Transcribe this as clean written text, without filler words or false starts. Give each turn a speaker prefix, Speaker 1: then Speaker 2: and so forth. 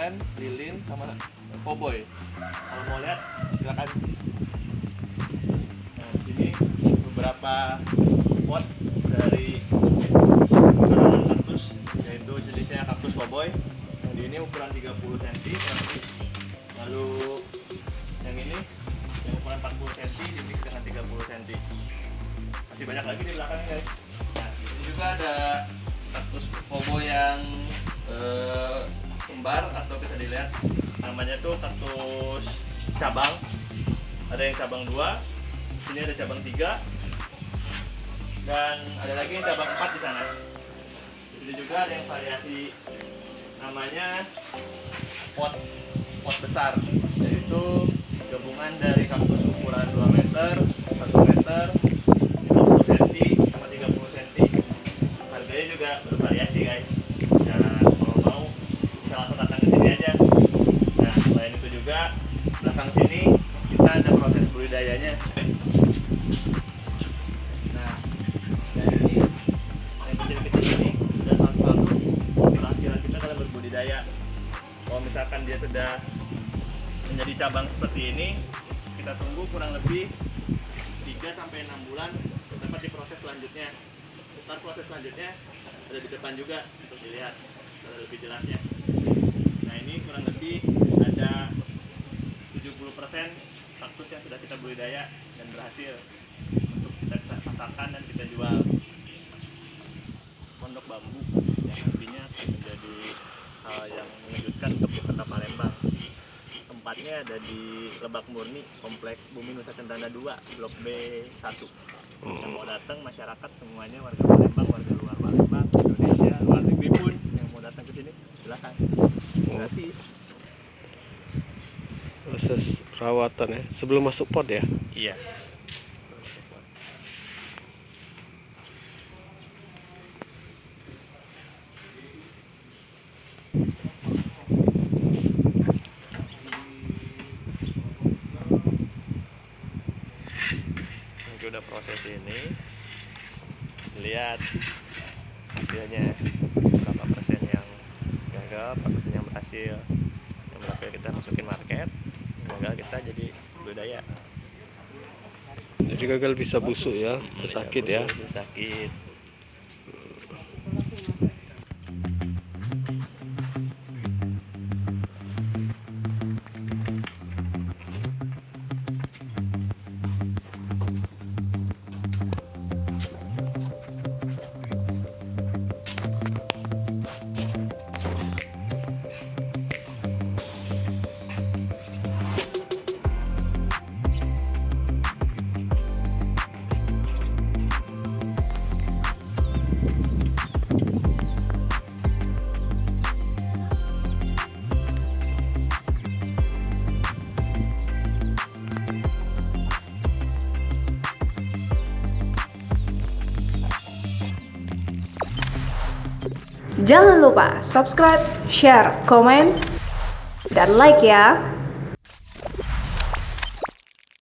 Speaker 1: tumbuhan, lilin, sama cowboy. Kalau mau lihat silakan. Nah, ini beberapa pot dari tanaman kaktus, yaitu jenisnya kaktus cowboy. Yang ini ukuran 30 cm, lalu yang ini yang ukuran 40 cm dimix dengan 30 cm. Masih banyak lagi di belakang guys. Nah, di sini juga ada kaktus cowboy yang kembar, atau bisa dilihat namanya tuh kaktus cabang. Ada yang cabang 2, sini ada cabang 3, dan ada lagi yang cabang 4 di sana. Ini juga ada yang variasi namanya pot besar, yaitu gabungan dari kaktus ukuran 2 meter, 1 meter, 50 cm, sama 30 cm. Harganya juga bervariasi guys. Kalau mau bisa langsung datang ke sini aja. Nah, selain itu juga belakang sini kita ada proses budidayanya. Nah, dan ini yang kecil-kecil ini sudah salah satu keberhasilan kita dalam berbudidaya. Kalau misalkan dia sudah menjadi cabang seperti ini, kita tunggu kurang lebih 3-6 bulan dapat di proses selanjutnya. Ntar proses selanjutnya ada di depan juga untuk dilihat lebih jelasnya. Nah, ini kurang lebih ada 70% kaktus yang sudah kita budidaya dan berhasil untuk kita pasarkan dan kita jual. Pondok bambu yang nantinya akan menjadi hal yang mengejutkan untuk di Kota Palembang. Tempatnya ada di Lebak Murni, Kompleks Bumi Nusa Cendana 2, Blok B1. Yang mau datang masyarakat semuanya, warga Palembang, warga luar Palembang, Indonesia, luar negeri pun yang mau datang ke sini silakan, gratis.
Speaker 2: Proses perawatan ya sebelum masuk pot ya.
Speaker 1: Iya. Udah proses ini, lihat hasilnya berapa persen yang gagal, berapa persen yang berhasil. Yang berhasil kita masukin market, gagal kita jadi budidaya.
Speaker 2: Jadi gagal bisa busuk ya, sakit ya.
Speaker 1: Sakit.
Speaker 3: Jangan lupa subscribe, share, komen, dan like ya.